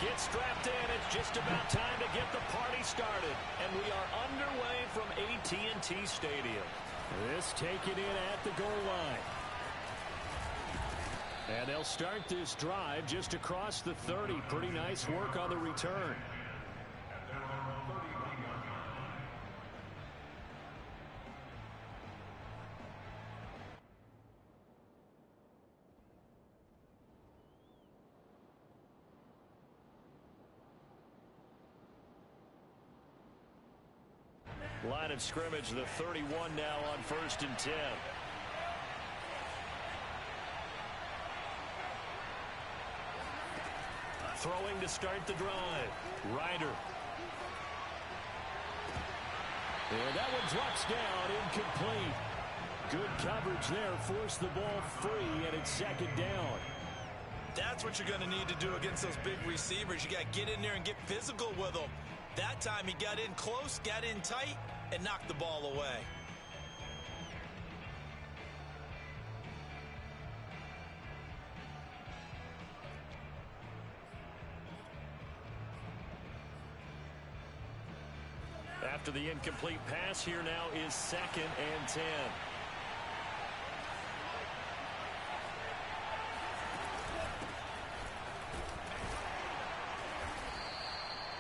Get strapped in. It's just about time to get the party started. And we are underway from AT&T Stadium. This taken in at the goal line. And they'll start this drive just across the 30. Pretty nice work on the return. Line of scrimmage, the 31 now on 1st and 10. Throwing to start the drive. Ryder. And that one drops down, incomplete. Good coverage there, forced the ball free, and it's 2nd down. That's what you're going to need to do against those big receivers. You got to get in there and get physical with them. That time he got in close, got in tight, and knocked the ball away. After the incomplete pass, here now is 2nd and 10.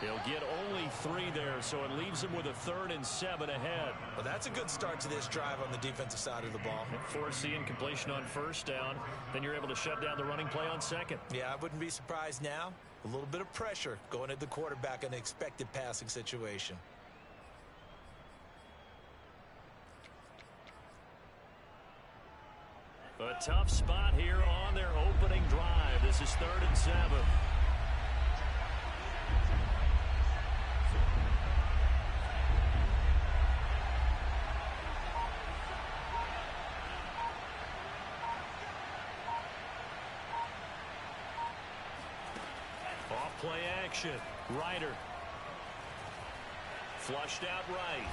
He'll get only 3 there, so it leaves him with a 3rd and 7 ahead. Well, that's a good start to this drive on the defensive side of the ball. Force the incompletion on 1st down. Then you're able to shut down the running play on 2nd. Yeah, I wouldn't be surprised now. A little bit of pressure going at the quarterback in an expected passing situation. A tough spot here on their opening drive. This is 3rd and 7. Off-play action. Ryder. Flushed out right.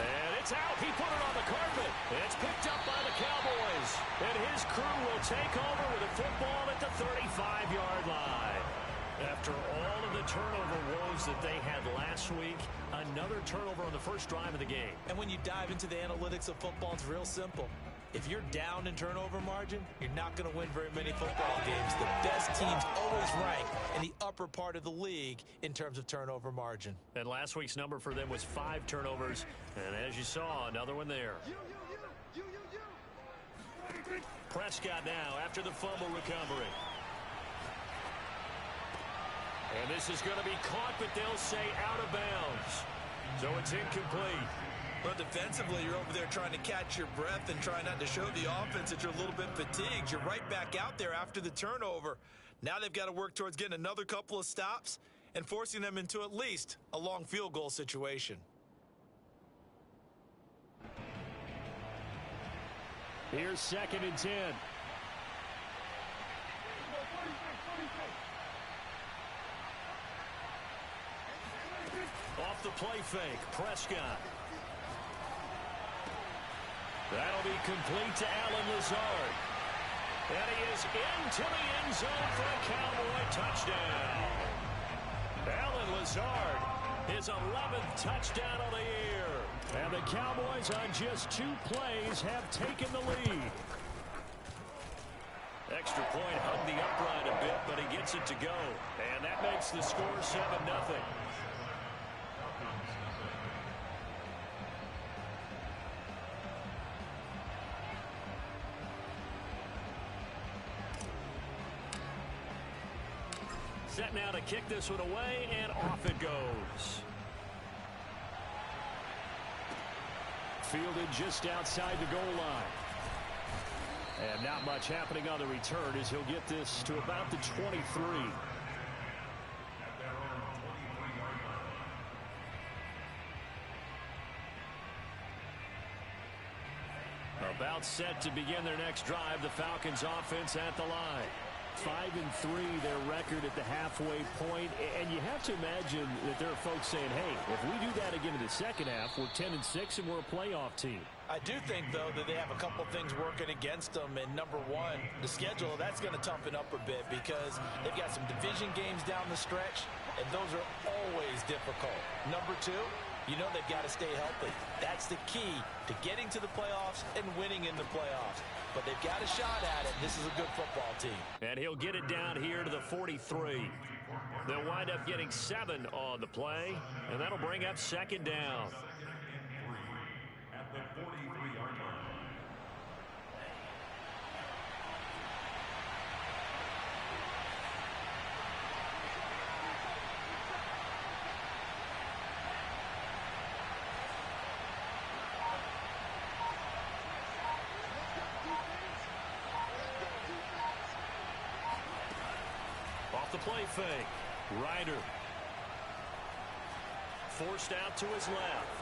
And it's out. He put it on the carpet. It's picked up by the Cowboys. And his crew will take over with a football at the 35-yard line. After all of the turnover woes that they had last week, another turnover on the first drive of the game. And when you dive into the analytics of football, it's real simple. If you're down in turnover margin, you're not going to win very many football games. The best teams always rank in the upper part of the league in terms of turnover margin. And last week's number for them was 5 turnovers. And as you saw, another one there. Prescott now after the fumble recovery. And this is going to be caught, but they'll say out of bounds. So it's incomplete. But defensively, you're over there trying to catch your breath and try not to show the offense that you're a little bit fatigued. You're right back out there after the turnover. Now they've got to work towards getting another couple of stops and forcing them into at least a long field goal situation. Here's 2nd and 10. Off the play fake, Prescott. That'll be complete to Allen Lazard. And he is into the end zone for a Cowboy touchdown. Allen Lazard, his 11th touchdown of the year. And the Cowboys on just 2 plays have taken the lead. Extra point hugged the upright a bit, but he gets it to go. And that makes the score 7-0. Set now to kick this one away, and off it goes. Fielded just outside the goal line. And not much happening on the return as he'll get this to about the 23. About set to begin their next drive, the Falcons offense at the line. 5-3 their record at the halfway point, and you have to imagine that there are folks saying, hey, if we do that again in the second half, we're 10-6 and we're a playoff team. I do think, though, that they have a couple things working against them. And number one, the schedule, that's going to toughen up a bit because they've got some division games down the stretch, and those are always difficult. Number two, you know they've got to stay healthy. That's the key to getting to the playoffs and winning in the playoffs. But they've got a shot at it. This is a good football team. And he'll get it down here to the 43. They'll wind up getting 7 on the play, and that'll bring up second down. At the 43-yard line. Off the play fake. Ryder. Forced out to his left.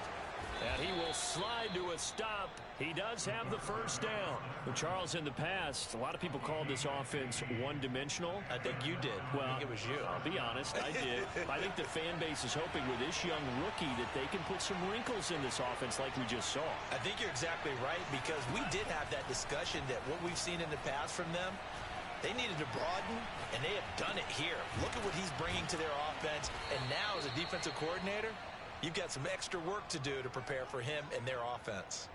And he will slide to a stop. He does have the first down. Well, Charles, in the past, a lot of people called this offense one-dimensional. I think you did. Well, I think it was you. I'll be honest, I did. I think the fan base is hoping with this young rookie that they can put some wrinkles in this offense like we just saw. I think you're exactly right because we did have that discussion that what we've seen in the past from them, they needed to broaden, and they have done it here. Look at what he's bringing to their offense, and now as a defensive coordinator, you've got some extra work to do to prepare for him and their offense.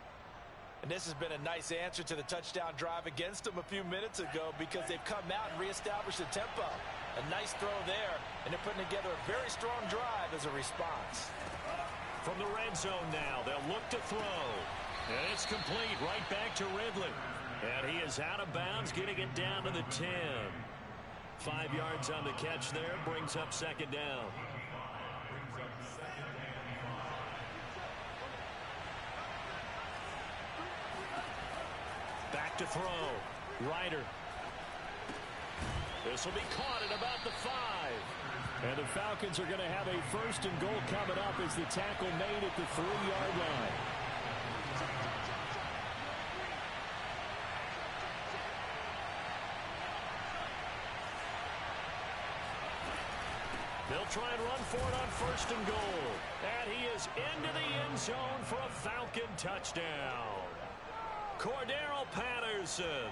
And this has been a nice answer to the touchdown drive against them a few minutes ago because they've come out and reestablished the tempo. A nice throw there, and they're putting together a very strong drive as a response. From the red zone now, they'll look to throw. And it's complete right back to Ridley. And he is out of bounds, getting it down to the 10. 5 yards on the catch there, brings up second down. Back to throw. Ryder. This will be caught at about the 5. And the Falcons are going to have a first and goal coming up as the tackle made at the 3-yard line. They'll try and run for it on first and goal. And he is into the end zone for a Falcon touchdown. Cordero Patterson,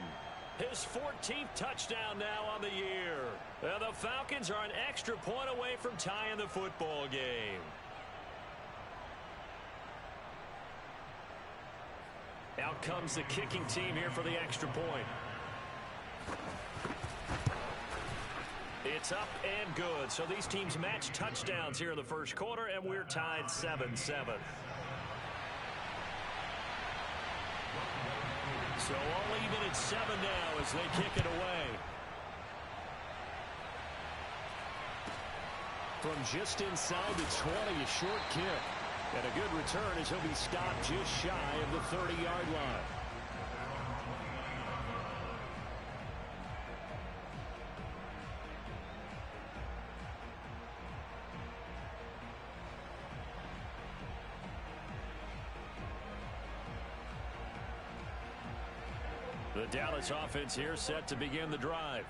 his 14th touchdown now on the year. And the Falcons are an extra point away from tying the football game. Out comes the kicking team here for the extra point. It's up and good. So these teams match touchdowns here in the first quarter, and we're tied 7-7. So all even at 7 now as they kick it away. From just inside the 20, a short kick. And a good return as he'll be stopped just shy of the 30-yard line. The Dallas offense here set to begin the drive.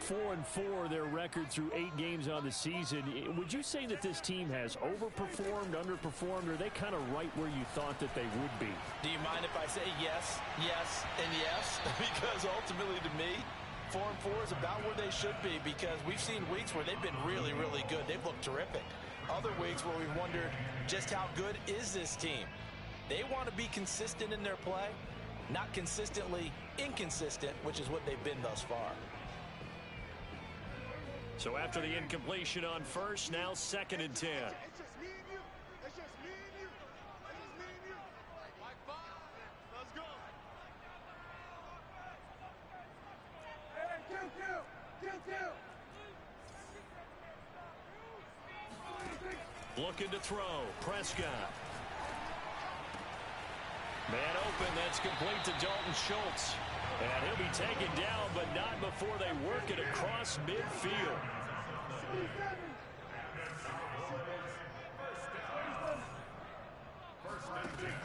4-4 their record through 8 games on the season. Would you say that this team has overperformed, underperformed, or are they kind of right where you thought that they would be? Do you mind if I say yes, yes, and yes? Because ultimately to me, 4-4 is about where they should be because we've seen weeks where they've been really, really good. They've looked terrific. Other weeks where we've wondered just how good is this team? They want to be consistent in their play, not consistently inconsistent, which is what they've been thus far. So after the incompletion on first, now 2nd and 10. It's just me and you. It's just me and you. It's just me and you. Like five. Let's go. Hey, kill. Looking to throw. Prescott. Man open. That's complete to Dalton Schultz. And he'll be taken down, but not before they work it across midfield.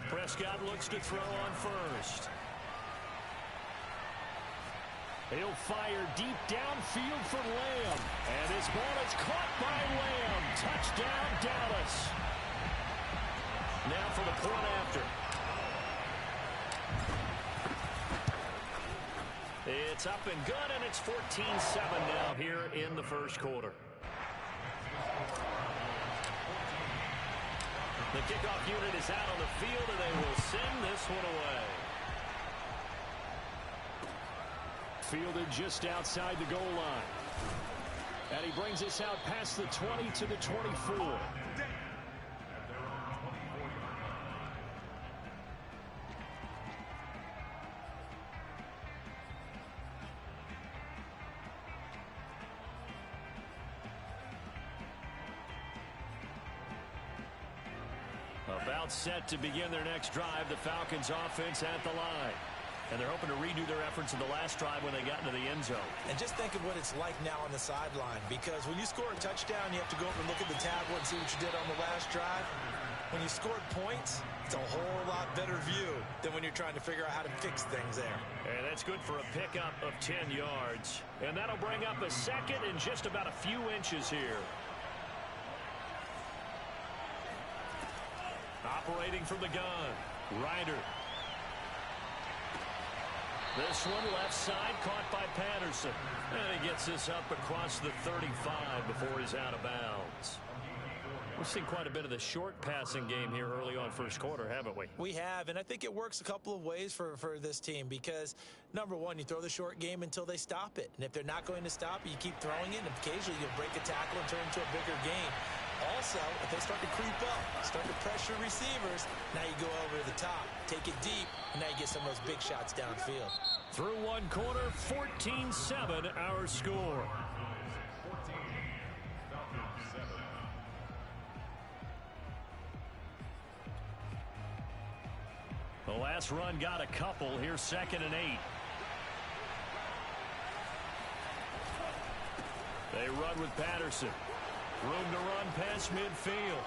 Prescott looks to throw on first. He'll fire deep downfield for Lamb. And his ball is caught by Lamb. Touchdown, Dallas. Now for the point after. It's up and good, and it's 14-7 now here in the first quarter. The kickoff unit is out on the field, and they will send this one away. Fielded just outside the goal line. And he brings us out past the 20 to the 24. About set to begin their next drive, the Falcons offense at the line. And they're hoping to redo their efforts in the last drive when they got into the end zone. And just think of what it's like now on the sideline, because when you score a touchdown, you have to go up and look at the tablet and see what you did on the last drive. When you scored points, it's a whole lot better view than when you're trying to figure out how to fix things there. And that's good for a pickup of 10 yards. And that'll bring up a second and just about a few inches here. Operating from the gun, Ryder. This one left side caught by Patterson. And he gets this up across the 35 before he's out of bounds. We've seen quite a bit of the short passing game here early on first quarter, haven't we? We have, and I think it works a couple of ways for this team because, number one, you throw the short game until they stop it. And if they're not going to stop it, you keep throwing it, and occasionally you'll break a tackle and turn it into a bigger game. Also, if they start to creep up, start to pressure receivers, now you go over to the top, take it deep, and now you get some of those big shots downfield. Through one quarter, 14-7 our score. The last run got a couple. Here's 2nd and 8. They run with Patterson. Room to run past midfield.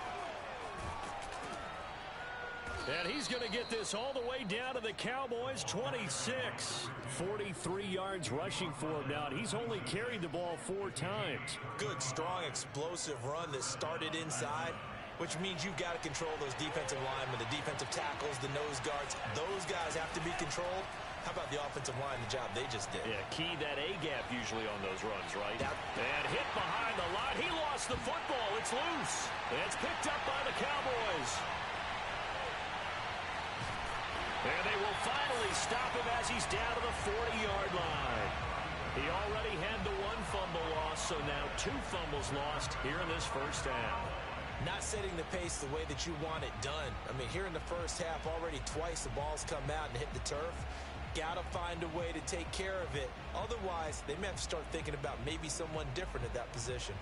And he's going to get this all the way down to the Cowboys' 26. 43 yards rushing for him now. And he's only carried the ball 4 times. Good, strong, explosive run that started inside, which means you've got to control those defensive linemen, the defensive tackles, the nose guards. Those guys have to be controlled. How about the offensive line, the job they just did? Yeah, key that A-gap usually on those runs, right? And hit behind the line. He lost the football. It's loose. It's picked up by the Cowboys. And they will finally stop him as he's down to the 40-yard line. He already had the 1 fumble loss, so now 2 fumbles lost here in this first half. Not setting the pace the way that you want it done. I mean, here in the first half, already twice the ball's come out and hit the turf. Got to find a way to take care of it. Otherwise, they may have to start thinking about maybe someone different at that position.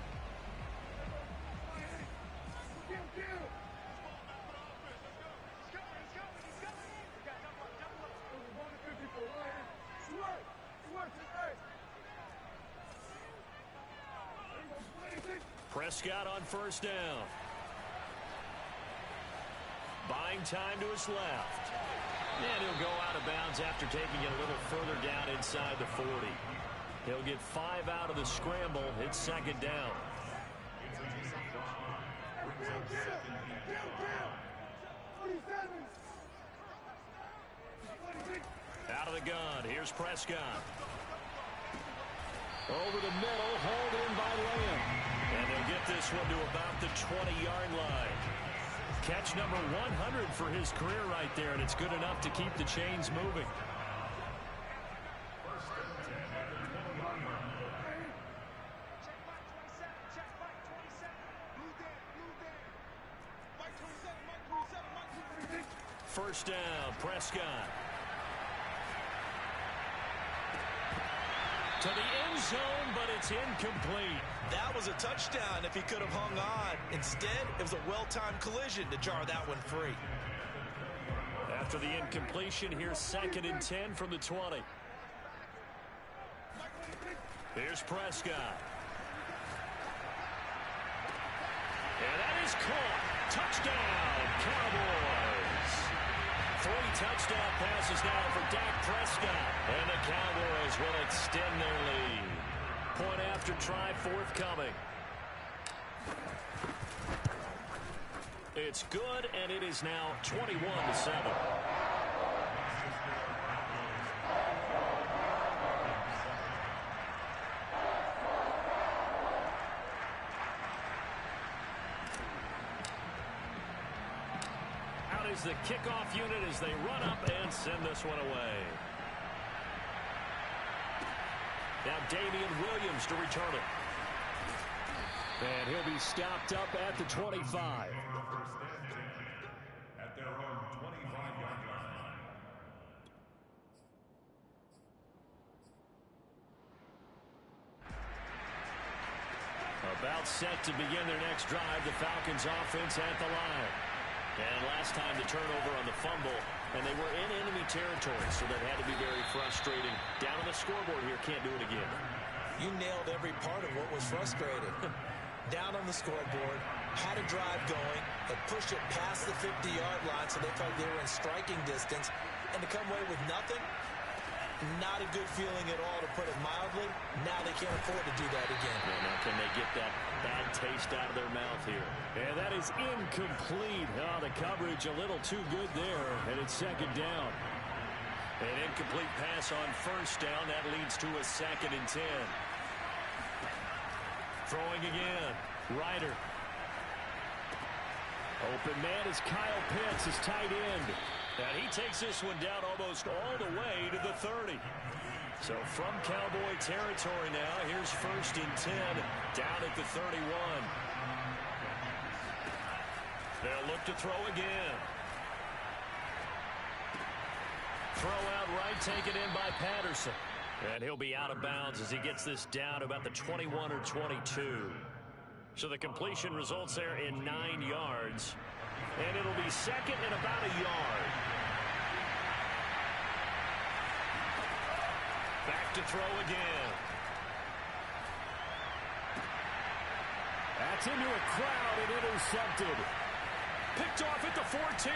Prescott on first down. Buying time to his left. And he'll go out of bounds after taking it a little further down inside the 40. He'll get 5 out of the scramble. It's 2nd down. Out of the gun. Here's Prescott. Over the middle. Hauled in by Lamb. And they'll get this one to about the 20-yard line. Catch number 100 for his career right there, and it's good enough to keep the chains moving. First down, Prescott. To the end zone, but it's incomplete. That was a touchdown if he could have hung on. Instead, it was a well-timed collision to jar that one free. After the incompletion, here's 2nd and 10 from the 20. Here's Prescott. And that is caught. Touchdown, Cowboys. 3 touchdown passes now for Dak Prescott. And the Cowboys will extend their lead. Point after try forthcoming. It's good, and it is now 21-7. Out is the kickoff unit as they run up and send this one away. Now Damian Williams to return it. And he'll be stopped up at the 25. At their own 25-yard line. About set to begin their next drive, the Falcons offense at the line. And last time the turnover on the fumble, and they were in enemy territory, so that had to be very frustrating. Down on the scoreboard here, can't do it again. You nailed every part of what was frustrating. Down on the scoreboard, had a drive going, had pushed it past the 50-yard line so they felt they were in striking distance, and to come away with nothing, not a good feeling at all, to put it mildly. Now they can't afford to do that again. Yeah, now can they get that bad taste out of their mouth here? And that is incomplete. Oh, the coverage a little too good there, and it's second down. An incomplete pass on first down. That leads to a 2nd and 10. Throwing again. Ryder. Open man is Kyle Pitts, his tight end. And he takes this one down almost all the way to the 30. So from Cowboy territory now, here's 1st and 10 down at the 31. They'll look to throw again. Throw out right, taken in by Patterson. And he'll be out of bounds as he gets this down about the 21 or 22. So the completion results there in 9 yards. And it'll be 2nd and about a yard. Back to throw again. That's into a crowd and intercepted. Picked off at the 14.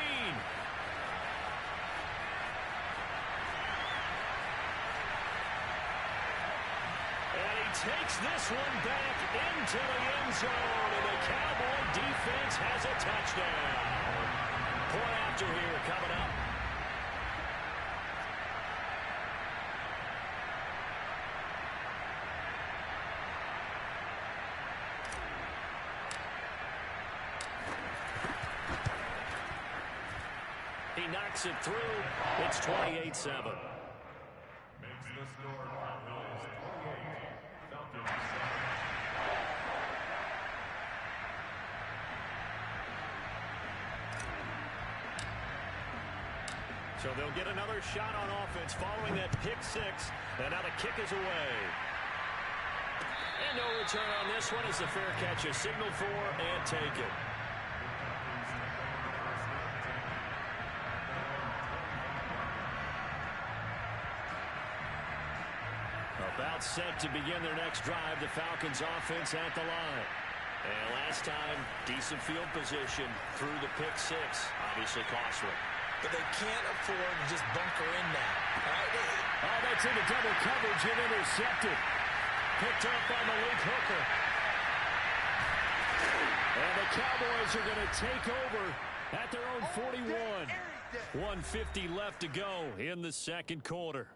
Takes this one back into the end zone, and the Cowboy defense has a touchdown. Point after here coming up. He knocks it through. It's 28-7. Makes the score Cowboys 28, Falcons 7. So they'll get another shot on offense following that pick 6. And now the kick is away. And no return on this one as the fair catch is signaled for and taken. About set to begin their next drive, the Falcons offense at the line. And last time, decent field position through the pick 6. Obviously costly. But they can't afford to just bunker in now. Oh, that's into double coverage and intercepted. Picked up by Malik Hooker. And the Cowboys are going to take over at their own 41. 1:50 left to go in the second quarter.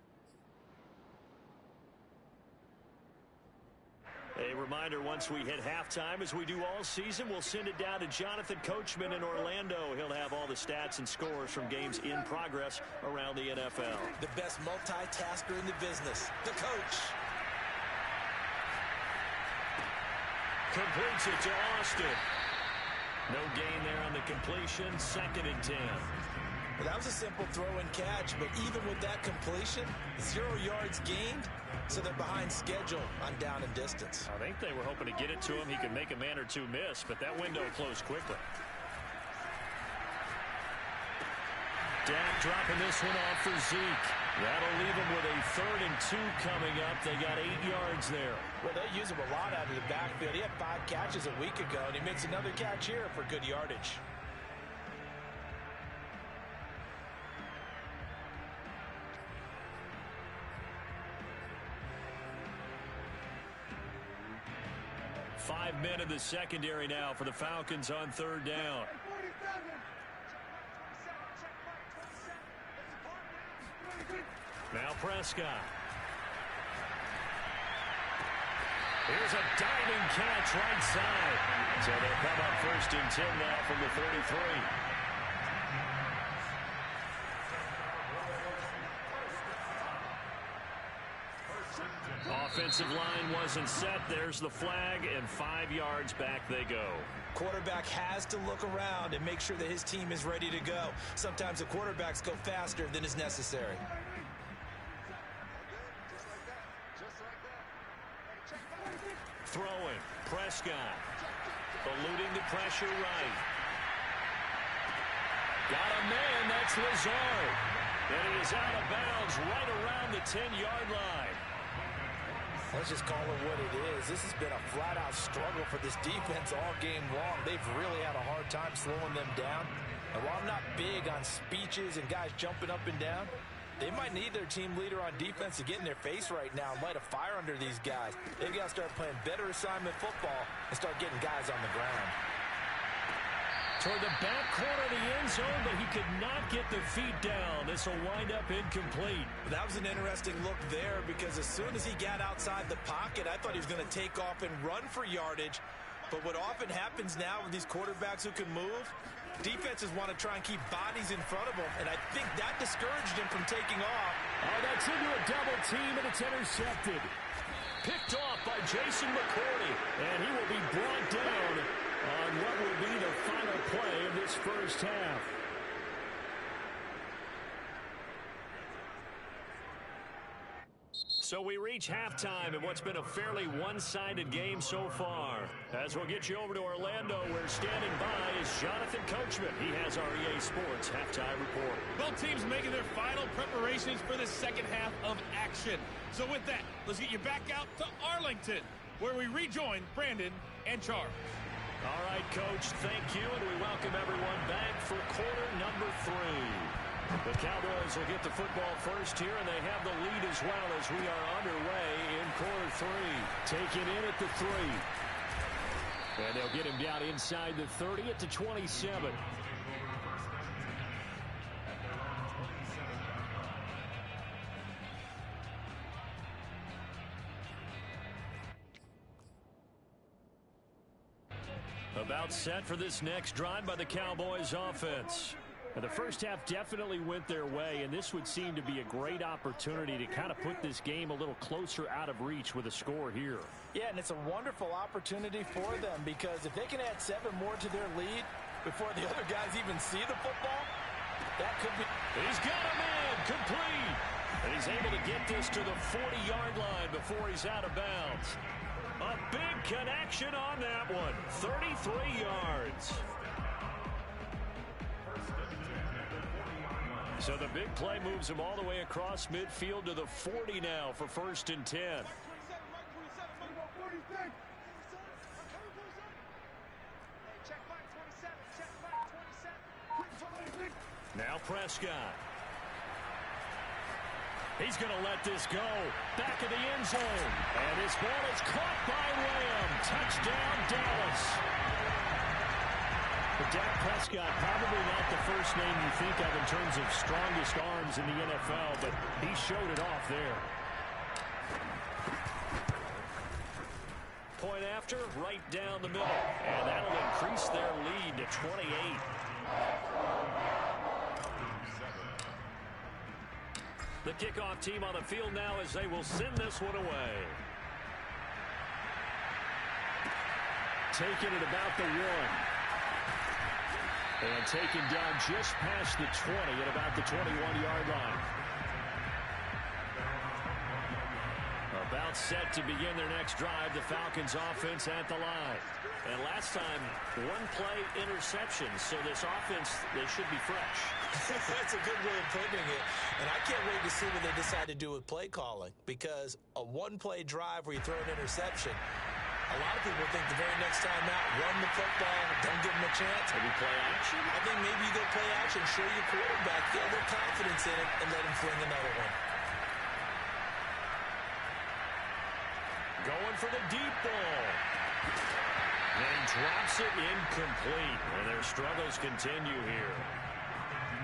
A reminder, once we hit halftime, as we do all season, we'll send it down to Jonathan Coachman in Orlando. He'll have all the stats and scores from games in progress around the NFL. The best multitasker in the business, the coach. Completes it to Austin. No gain there on the completion. 2nd and 10. Well, that was a simple throw and catch, but even with that completion, 0 yards gained, so they're behind schedule on down and distance. I think they were hoping to get it to him. He could make a man or two miss, but that window closed quickly. Dak dropping this one off for Zeke. That'll leave him with a 3rd and 2 coming up. They got 8 yards there. Well, they use him a lot out of the backfield. He had 5 catches a week ago, and he makes another catch here for good yardage. 5 men in the secondary now for the Falcons on third down. Now Prescott. Here's a diving catch right side. So they'll come up 1st and 10 now from the 33. Offensive line wasn't set. There's the flag, and 5 yards back they go. Quarterback has to look around and make sure that his team is ready to go. Sometimes the quarterbacks go faster than is necessary. Throwing. Prescott. Eluding the pressure right. Got a man. That's Lazard. And he is out of bounds right around the 10-yard line. Let's just call it what it is. This has been a flat-out struggle for this defense all game long. They've really had a hard time slowing them down. And while I'm not big on speeches and guys jumping up and down, they might need their team leader on defense to get in their face right now and light a fire under these guys. They've got to start playing better assignment football and start getting guys on the ground. Toward the back corner of the end zone, but he could not get the feet down. This will wind up incomplete. That was an interesting look there because as soon as he got outside the pocket, I thought he was going to take off and run for yardage. But what often happens now with these quarterbacks who can move, defenses want to try and keep bodies in front of them, and I think that discouraged him from taking off. Oh, that's into a double team, and it's intercepted. Picked off by Jason McCourty, and he will be brought down on what will be the final play of this first half. So we reach halftime in what's been a fairly one-sided game so far. As we'll get you over to Orlando, where standing by is Jonathan Coachman. He has our EA Sports halftime report. Both teams making their final preparations for the second half of action. So with that, let's get you back out to Arlington, where we rejoin Brandon and Charles. All right, Coach, thank you, and we welcome everyone back for quarter number 3. The Cowboys will get the football first here, and they have the lead as well as we are underway in quarter 3. Taken in at the 3. And they'll get him down inside the 30 at the 27. About set for this next drive by the Cowboys offense. The first half definitely went their way, and this would seem to be a great opportunity to kind of put this game a little closer out of reach with a score here. Yeah, and it's a wonderful opportunity for them because if they can add 7 more to their lead before the other guys even see the football, that could be... He's got a man complete, and he's able to get this to the 40-yard line before he's out of bounds. A big connection on that one, 33 yards. So the big play moves him all the way across midfield to the 40 now for 1st and 10. Now Prescott. He's going to let this go. Back of the end zone. And his ball is caught by Lamb. Touchdown, Dallas. But Dak Prescott, probably not the first name you think of in terms of strongest arms in the NFL, but he showed it off there. Point after, right down the middle. And that'll increase their lead to 28. The kickoff team on the field now as they will send this one away. Taking it about the 1. And taken down just past the 20 at about the 21-yard line. About set to begin their next drive. The Falcons offense at the line. And last time, 1-play interception. So this offense, they should be fresh. That's a good way of putting it. And I can't wait to see what they decide to do with play calling. Because a 1-play drive where you throw an interception, a lot of people think the very next time out, run the football, don't give them a chance. Maybe play action? I think maybe you go play action, show your quarterback, feel their confidence in it, and let him fling another one. Going for the deep ball. drops it incomplete. And their struggles continue here.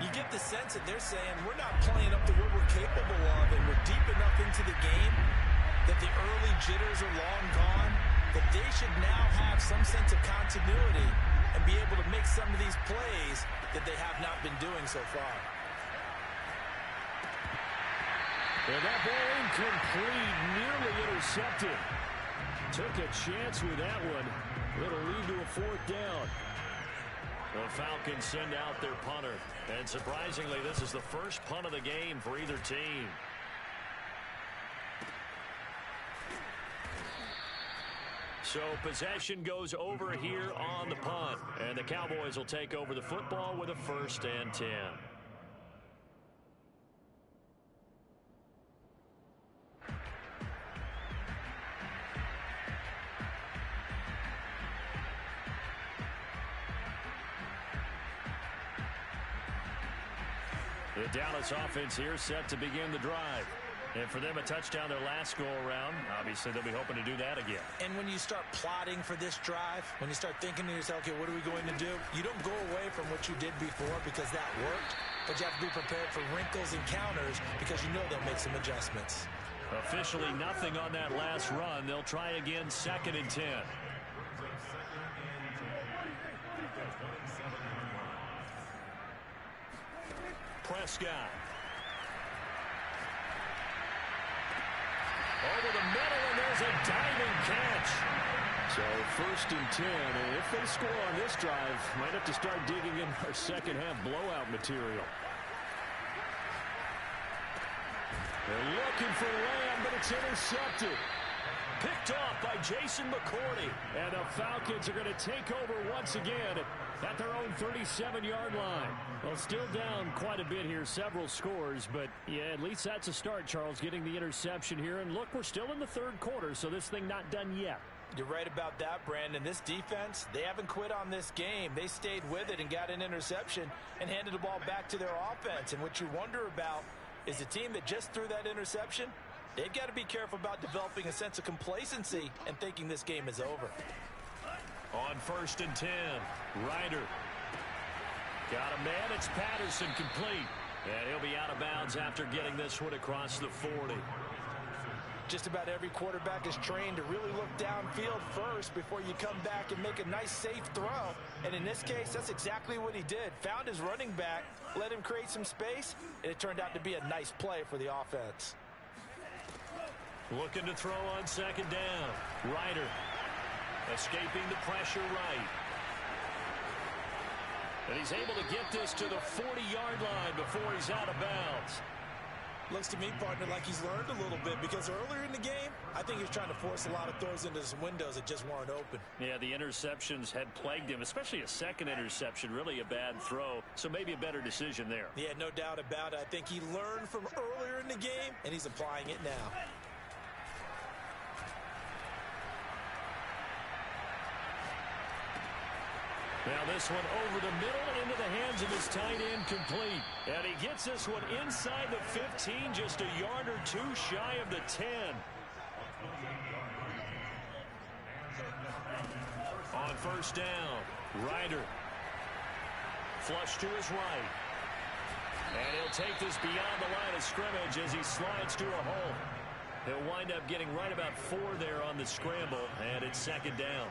You get the sense that they're saying we're not playing up to what we're capable of, and we're deep enough into the game that the early jitters are long gone, that they should now have some sense of continuity and be able to make some of these plays that they have not been doing so far. And that ball incomplete, nearly intercepted. Took a chance with that one. It'll lead to a fourth down. The Falcons send out their punter. And surprisingly, this is the first punt of the game for either team. So possession goes over here on the punt. And the Cowboys will take over the football with a 1st and 10. The Dallas offense here set to begin the drive. And for them, a touchdown their last go-around. Obviously, they'll be hoping to do that again. And when you start plotting for this drive, when you start thinking to yourself, okay, what are we going to do? You don't go away from what you did before because that worked, but you have to be prepared for wrinkles and counters because you know they'll make some adjustments. Officially nothing on that last run. They'll try again, 2nd and 10. Prescott. Over the middle, and there's a diving catch. So 1st and 10, and if they score on this drive, might have to start digging in our second-half blowout material. They're looking for Lamb, but it's intercepted. Picked off by Jason McCourty. And the Falcons are going to take over once again at their own 37-yard line. Well, still down quite a bit here, several scores, but yeah, at least that's a start, Charles, getting the interception here. And look, we're still in the 3rd quarter, so this thing not done yet. You're right about that, Brandon. This defense, they haven't quit on this game. They stayed with it and got an interception and handed the ball back to their offense. And what you wonder about is the team that just threw that interception, they've got to be careful about developing a sense of complacency and thinking this game is over. On 1st and 10, Ryder. Got a man, it's Patterson, complete. And he'll be out of bounds after getting this one across the 40. Just about every quarterback is trained to really look downfield first before you come back and make a nice, safe throw. And in this case, that's exactly what he did. Found his running back, let him create some space, and it turned out to be a nice play for the offense. Looking to throw on 2nd down. Ryder escaping the pressure right. And he's able to get this to the 40-yard line before he's out of bounds. Looks to me, partner, like he's learned a little bit because earlier in the game, I think he was trying to force a lot of throws into some windows that just weren't open. Yeah, the interceptions had plagued him, especially a second interception, really a bad throw. So maybe a better decision there. Yeah, no doubt about it. I think he learned from earlier in the game, and he's applying it now. Now this one over the middle into the hands of his tight end, complete. And he gets this one inside the 15, just a yard or two shy of the 10. On 1st down, Ryder. Flush to his right. And he'll take this beyond the line of scrimmage as he slides to a hole. He'll wind up getting right about 4 there on the scramble, and it's 2nd down.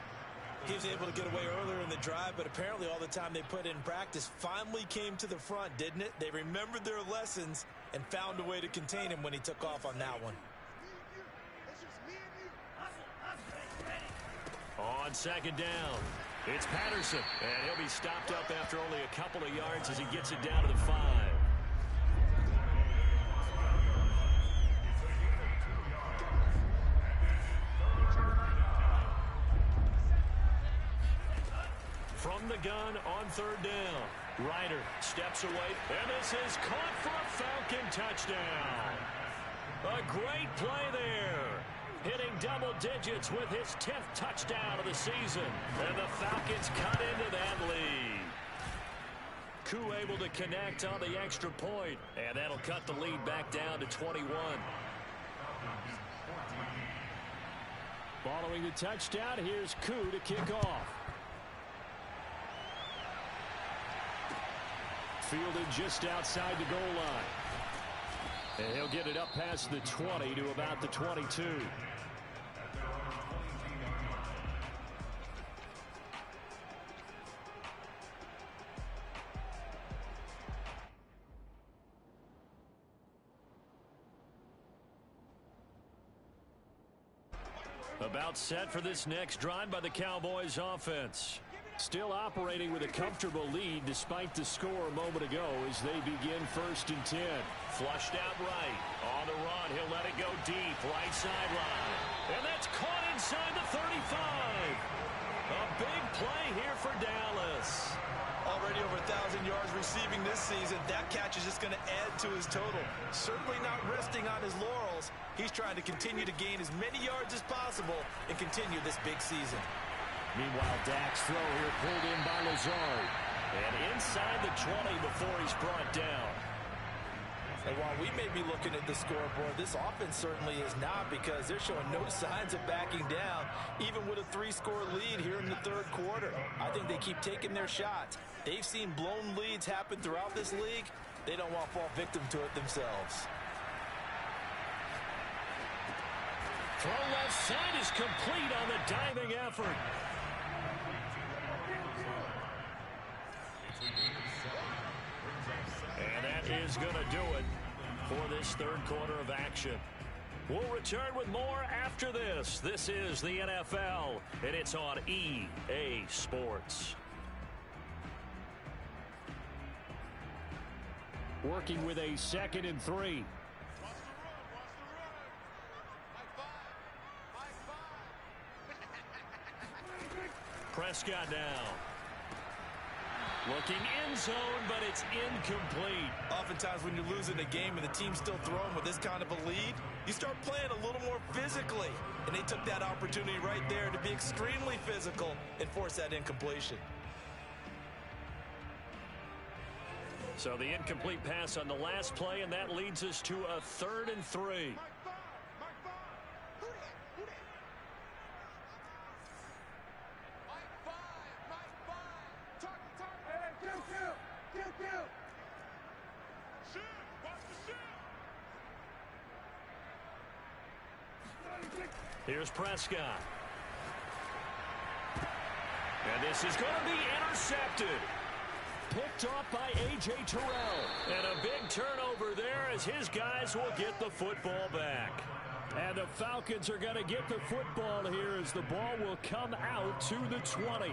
He was able to get away earlier in the drive, but apparently all the time they put in practice finally came to the front, didn't it? They remembered their lessons and found a way to contain him when he took off on that one. On 2nd down, it's Patterson, and he'll be stopped up after only a couple of yards as he gets it down to the 5. From the gun on 3rd down, Ryder steps away, and this is caught for a Falcon touchdown. A great play there. Hitting double digits with his 10th touchdown of the season. And the Falcons cut into that lead. Koo able to connect on the extra point, and that'll cut the lead back down to 21. Following the touchdown, here's Koo to kick off. fielded just outside the goal line. And he'll get it up past the 20 to about the 22. About set for this next drive by the Cowboys offense. Still operating with a comfortable lead despite the score a moment ago as they begin 1st and 10. Flushed out right. On the run, he'll let it go deep. Right sideline. And that's caught inside the 35. A big play here for Dallas. Already over 1,000 yards receiving this season. That catch is just going to add to his total. Certainly not resting on his laurels. He's trying to continue to gain as many yards as possible and continue this big season. Meanwhile, Dak's throw here pulled in by Lazard. And inside the 20 before he's brought down. And while we may be looking at the scoreboard, this offense certainly is not, because they're showing no signs of backing down, even with a 3-score lead here in the 3rd quarter. I think they keep taking their shots. They've seen blown leads happen throughout this league. They don't want to fall victim to it themselves. Throw left side is complete on the diving effort. And that is going to do it for this 3rd quarter of action. We'll return with more after this. This is the NFL, and it's on EA Sports. Working with a 2nd and 3. Prescott now. Looking end zone, but it's incomplete. Oftentimes when you're losing a game and the team's still throwing with this kind of a lead, you start playing a little more physically. And they took that opportunity right there to be extremely physical and force that incompletion. So the incomplete pass on the last play, and that leads us to a 3rd and 3. Here's Prescott. And this is going to be intercepted. Picked off by A.J. Terrell. And a big turnover there as his guys will get the football back. And the Falcons are going to get the football here as the ball will come out to the 20.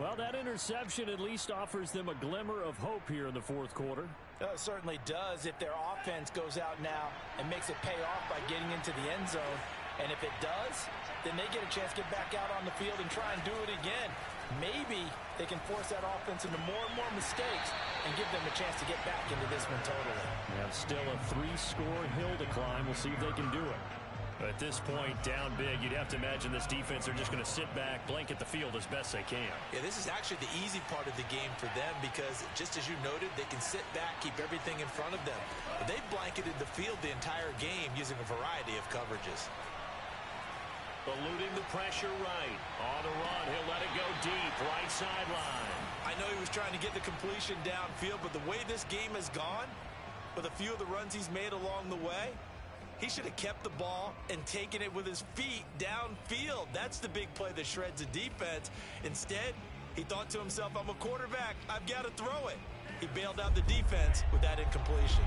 Well, that interception at least offers them a glimmer of hope here in the 4th quarter. It certainly does if their offense goes out now and makes it pay off by getting into the end zone. And if it does, then they get a chance to get back out on the field and try and do it again. Maybe they can force that offense into more and more mistakes and give them a chance to get back into this one totally. Yeah, still a 3-score hill to climb. We'll see if they can do it. At this point, down big, you'd have to imagine this defense are just going to sit back, blanket the field as best they can. Yeah, this is actually the easy part of the game for them because, just as you noted, they can sit back, keep everything in front of them. But they've blanketed the field the entire game using a variety of coverages. Eluding the pressure right. On the run, he'll let it go deep, right sideline. I know he was trying to get the completion downfield, but the way this game has gone, with a few of the runs he's made along the way, he should have kept the ball and taken it with his feet downfield. That's the big play that shreds a defense. Instead, he thought to himself, I'm a quarterback. I've got to throw it. He bailed out the defense with that incompletion.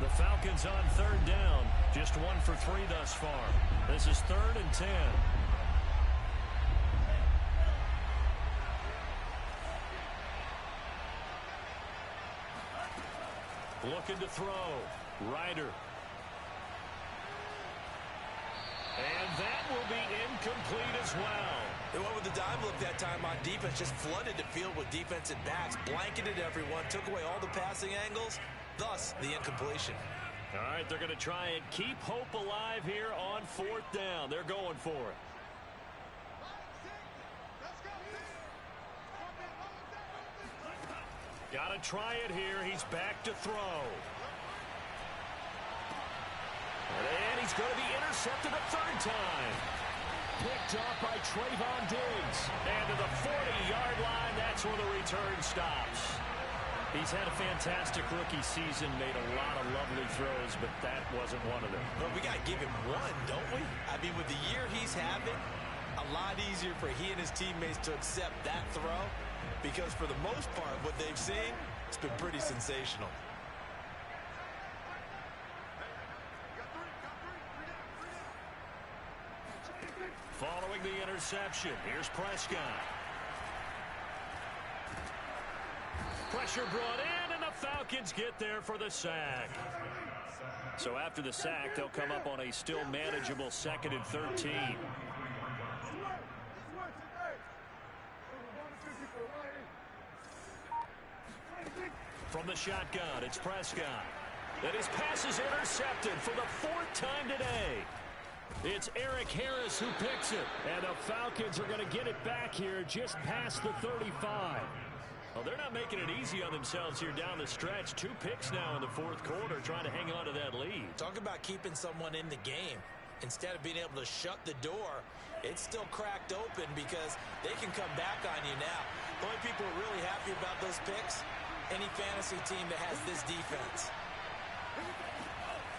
The Falcons on 3rd down. Just 1 for 3 thus far. This is 3rd and 10. Looking to throw. Ryder. And that will be incomplete as well. They went with the dime look that time on defense, just flooded the field with defensive backs, blanketed everyone, took away all the passing angles, thus the incompletion. All right, they're going to try and keep hope alive here on 4th down. They're going for it. Got to try it here. He's back to throw. And he's going to be intercepted a 3rd time. Picked off by Trayvon Diggs. And to the 40-yard line, that's where the return stops. He's had a fantastic rookie season, made a lot of lovely throws, but that wasn't one of them. But we got to give him one, don't we? I mean, with the year he's having, a lot easier for he and his teammates to accept that throw, because for the most part, what they've seen, it's been pretty sensational. Following the interception, here's Prescott. Pressure brought in, and the Falcons get there for the sack. So after the sack, they'll come up on a still manageable 2nd and 13. From the shotgun, it's Prescott. And his pass is intercepted for the 4th time today. It's Eric Harris who picks it. And the Falcons are going to get it back here just past the 35. Well, they're not making it easy on themselves here down the stretch. 2 picks now in the 4th quarter, trying to hang on to that lead. Talk about keeping someone in the game. Instead of being able to shut the door, it's still cracked open because they can come back on you now. The only people who are really happy about those picks, any fantasy team that has this defense.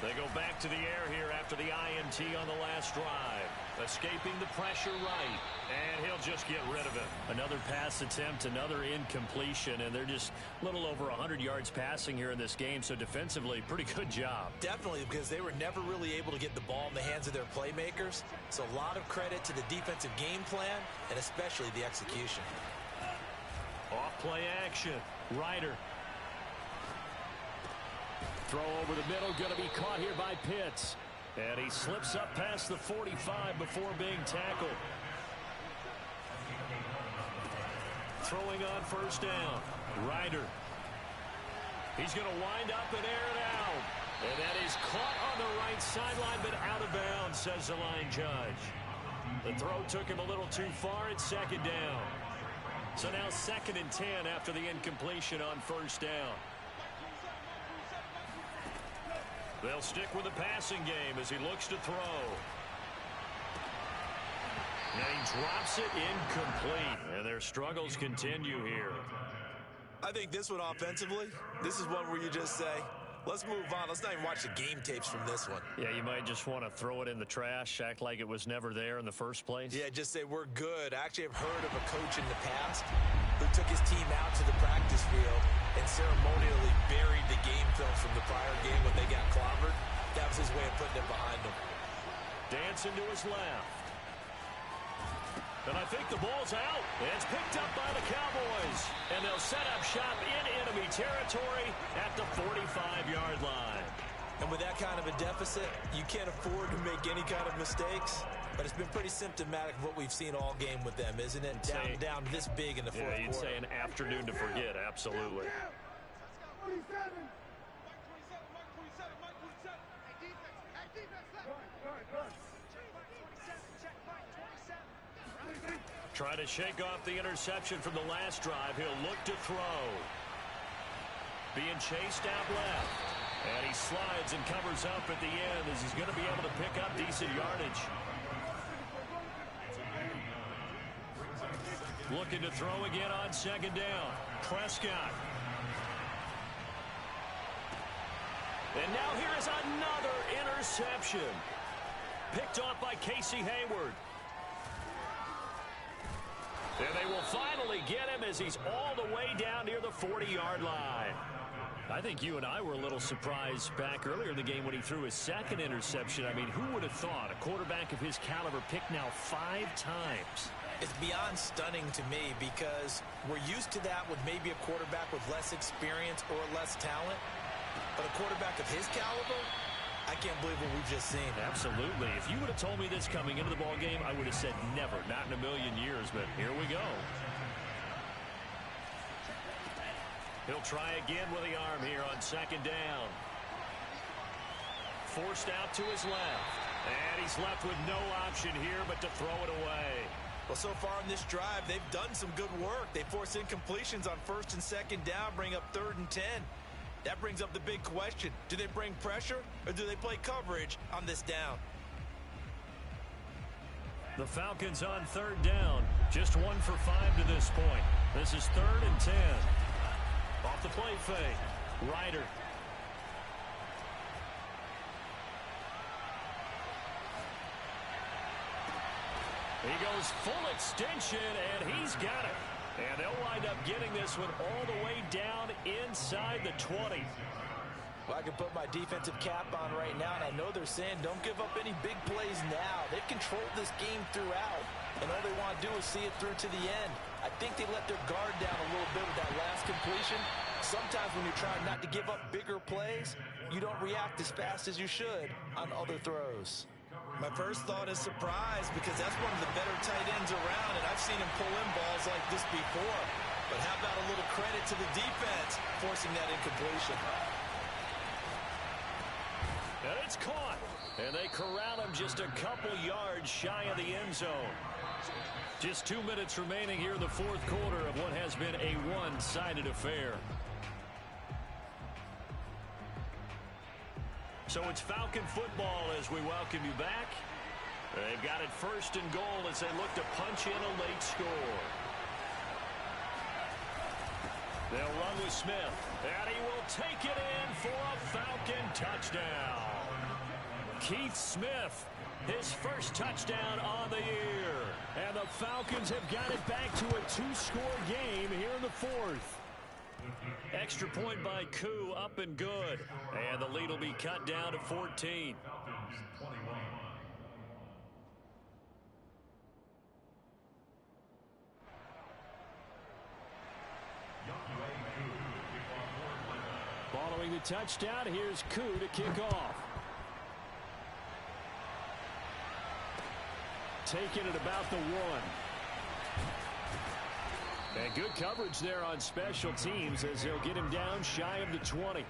They go back to the air here after the INT on the last drive. Escaping the pressure right. And he'll just get rid of it. Another pass attempt, another incompletion, and they're just a little over 100 yards passing here in this game, so defensively, pretty good job. Definitely, because they were never really able to get the ball in the hands of their playmakers. So a lot of credit to the defensive game plan, and especially the execution. Off play action. Ryder. Throw over the middle, going to be caught here by Pitts. And he slips up past the 45 before being tackled. Throwing on 1st down. Ryder. He's going to wind up and air it out. And that is caught on the right sideline, but out of bounds, says the line judge. The throw took him a little too far. It's 2nd down. So now 2nd and 10 after the incompletion on 1st down. They'll stick with the passing game as he looks to throw. And he drops it incomplete. And their struggles continue here. I think this one offensively, this is one where you just say, let's move on. Let's not even watch the game tapes from this one. Yeah, you might just want to throw it in the trash, act like it was never there in the first place. Yeah, just say we're good. I actually have heard of a coach in the past who took his team out to the practice field and ceremonially buried the game film from the prior game when they got clobbered. That was his way of putting it behind them. Dancing to his left. And I think the ball's out. It's picked up by the Cowboys. And they'll set up shop in enemy territory at the 45-yard line. And with that kind of a deficit, you can't afford to make any kind of mistakes. But it's been pretty symptomatic of what we've seen all game with them, isn't it? Down this big in the 4th quarter. Yeah, you'd say an afternoon to forget, absolutely. Try to shake off the interception from the last drive. He'll look to throw. Being chased out left. And he slides and covers up at the end as he's going to be able to pick up decent yardage. Looking to throw again on 2nd down. Prescott. And now here is another interception. Picked off by Casey Hayward. And they will finally get him as he's all the way down near the 40-yard line. I think you and I were a little surprised back earlier in the game when he threw his 2nd interception. I mean, who would have thought a quarterback of his caliber picked now 5 times? It's beyond stunning to me because we're used to that with maybe a quarterback with less experience or less talent. But a quarterback of his caliber, I can't believe what we've just seen. Absolutely. If you would have told me this coming into the ball game, I would have said never, not in a million years, but here we go. He'll try again with the arm here on 2nd down. Forced out to his left. And he's left with no option here but to throw it away. Well, so far in this drive, they've done some good work. They force incompletions on 1st and 2nd down, bring up 3rd and 10. That brings up the big question. Do they bring pressure or do they play coverage on this down? The Falcons on 3rd down. Just 1 for 5 to this point. This is 3rd and 10. Off the play fake. Ryder. He goes full extension, and he's got it. And they'll wind up getting this one all the way down inside the 20. Well, I can put my defensive cap on right now, and I know they're saying don't give up any big plays now. They've controlled this game throughout, and all they want to do is see it through to the end. I think they let their guard down a little bit with that last completion. Sometimes when you're trying not to give up bigger plays, you don't react as fast as you should on other throws. My first thought is surprise, because that's one of the better tight ends around, and I've seen him pull in balls like this before. But how about a little credit to the defense forcing that incompletion? And it's caught. And they corral him just a couple yards shy of the end zone. Just 2 minutes remaining here in the fourth quarter of what has been a one-sided affair. So it's Falcon football as we welcome you back. They've got it first and goal as they look to punch in a late score. They'll run with Smith, and he will take it in for a Falcon touchdown. Keith Smith, his first touchdown on the year. And the Falcons have got it back to a two-score game here in the fourth. Extra point by Koo, up and good. And the lead will be cut down to 14. Following the touchdown, here's Koo to kick off. Taking it about the 1. And good coverage there on special teams as they'll get him down shy of the 20.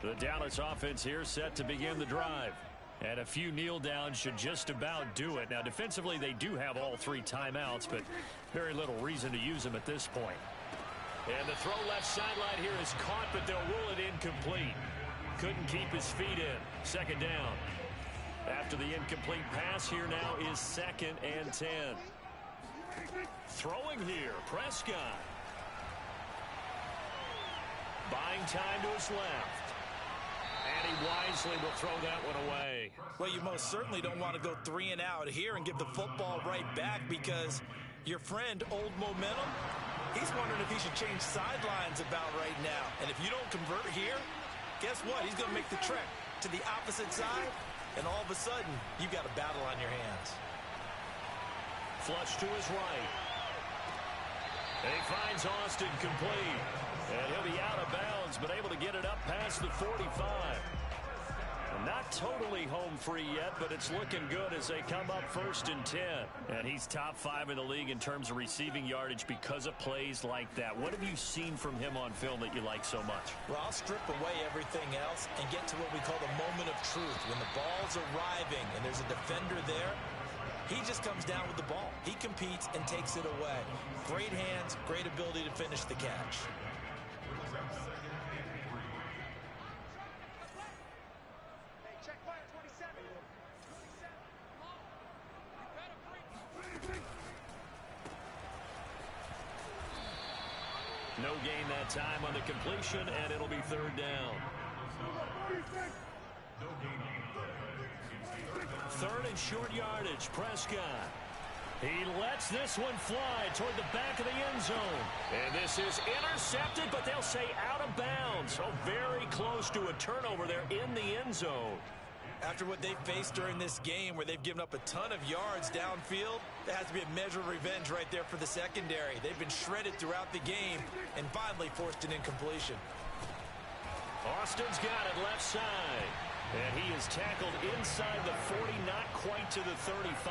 The Dallas offense here set to begin the drive. And a few kneel downs should just about do it. Now, defensively, they do have all 3 timeouts, but very little reason to use them at this point. And the throw left sideline here is caught, but they'll rule it incomplete. Couldn't keep his feet in. Second down. After the incomplete pass, here now is 2nd and 10. Throwing here, Prescott. Buying time to his left. And he wisely will throw that one away. Well, you most certainly don't want to go 3 and out here and give the football right back, because your friend, Old Momentum, he's wondering if he should change sidelines about right now. And if you don't convert here, guess what? He's going to make the trek to the opposite side, and all of a sudden, you've got a battle on your hands. Flush to his right. And he finds Austin complete. And he'll be out of bounds, but able to get it up past the 45. And not totally home free yet, but it's looking good as they come up 1st and 10. And he's top 5 in the league in terms of receiving yardage because of plays like that. What have you seen from him on film that you like so much? Well, I'll strip away everything else and get to what we call the moment of truth. When the ball's arriving and there's a defender there, he just comes down with the ball. He competes and takes it away. Great hands, great ability to finish the catch. No gain that time on the completion, and it'll be 3rd down. 3rd and short yardage, Prescott. He lets this one fly toward the back of the end zone. And this is intercepted, but they'll say out of bounds. So very close to a turnover there in the end zone. After what they've faced during this game, where they've given up a ton of yards downfield, there has to be a measure of revenge right there for the secondary. They've been shredded throughout the game and finally forced an incompletion. Austin's got it left side. And he is tackled inside the 40, not quite to the 35.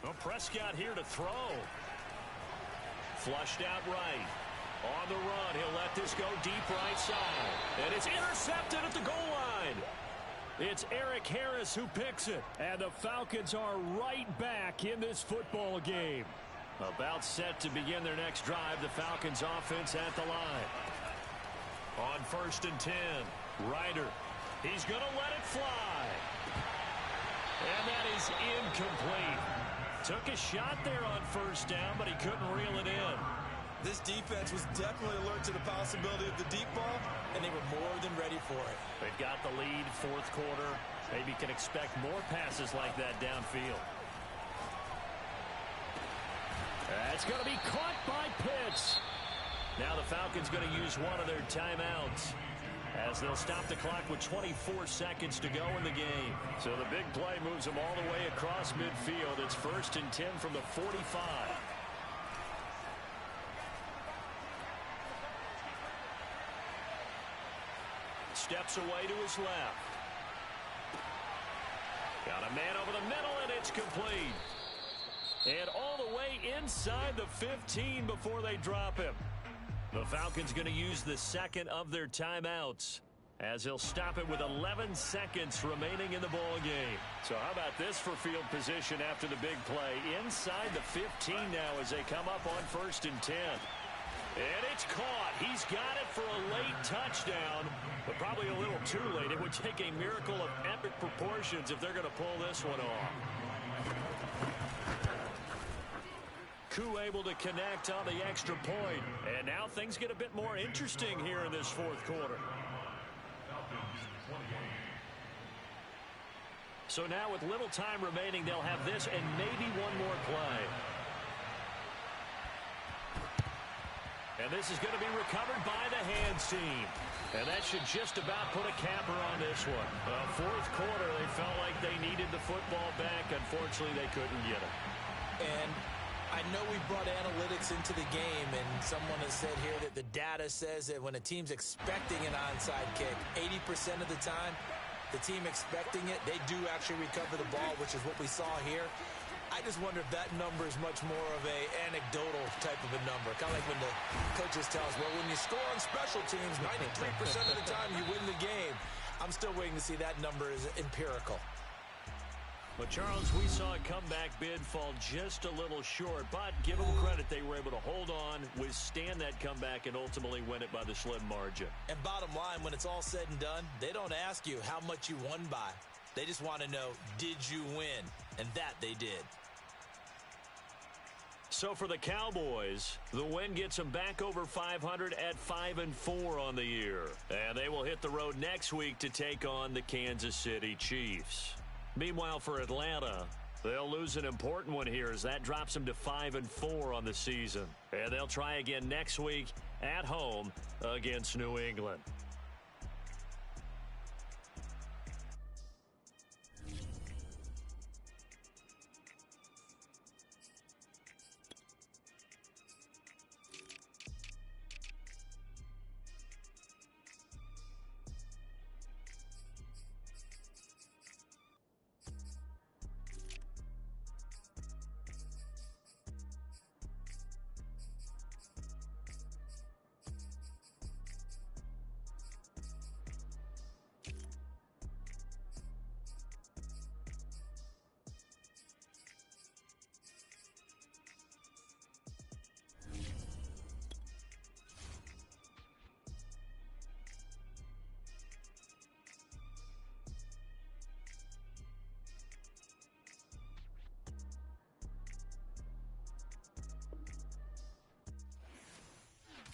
Well, Prescott here to throw. Flushed out right. On the run, he'll let this go deep right side. And it's intercepted at the goal line. It's Eric Harris who picks it. And the Falcons are right back in this football game. About set to begin their next drive, the Falcons offense at the line. On 1st and 10, Ryder. He's going to let it fly. And that is incomplete. Took a shot there on 1st down, but he couldn't reel it in. This defense was definitely alert to the possibility of the deep ball, and they were more than ready for it. They've got the lead, 4th quarter. Maybe can expect more passes like that downfield. That's going to be caught by Pitts. Now the Falcons going to use one of their timeouts, as they'll stop the clock with 24 seconds to go in the game. So the big play moves them all the way across midfield. It's 1st and 10 from the 45. Steps away to his left. Got a man over the middle, and it's complete. And all the way inside the 15 before they drop him. The Falcons going to use the second of their timeouts, as he'll stop it with 11 seconds remaining in the ball game. So how about this for field position after the big play? Inside the 15 now as they come up on 1st and 10. And it's caught. He's got it for a late touchdown, but probably a little too late. It would take a miracle of epic proportions if they're going to pull this one off. Koo able to connect on the extra point. And now things get a bit more interesting here in this 4th quarter. So now with little time remaining, they'll have this and maybe one more play. And this is going to be recovered by the hands team. And that should just about put a capper on this one. 4th quarter, they felt like they needed the football back. Unfortunately, they couldn't get it. And I know we brought analytics into the game, and someone has said here that the data says that when a team's expecting an onside kick, 80% of the time, the team expecting it, they do actually recover the ball, which is what we saw here. I just wonder if that number is much more of a anecdotal type of a number. Kind of like when the coaches tell us, well, when you score on special teams, 93% of the time you win the game. I'm still waiting to see that number is empirical. But, Charles, we saw a comeback bid fall just a little short, but give them credit, they were able to hold on, withstand that comeback, and ultimately win it by the slim margin. And bottom line, when it's all said and done, they don't ask you how much you won by. They just want to know, did you win? And that they did. So for the Cowboys, the win gets them back over 500 at 5-4 on the year. And they will hit the road next week to take on the Kansas City Chiefs. Meanwhile, for Atlanta, they'll lose an important one here as that drops them to 5-4 on the season. And they'll try again next week at home against New England.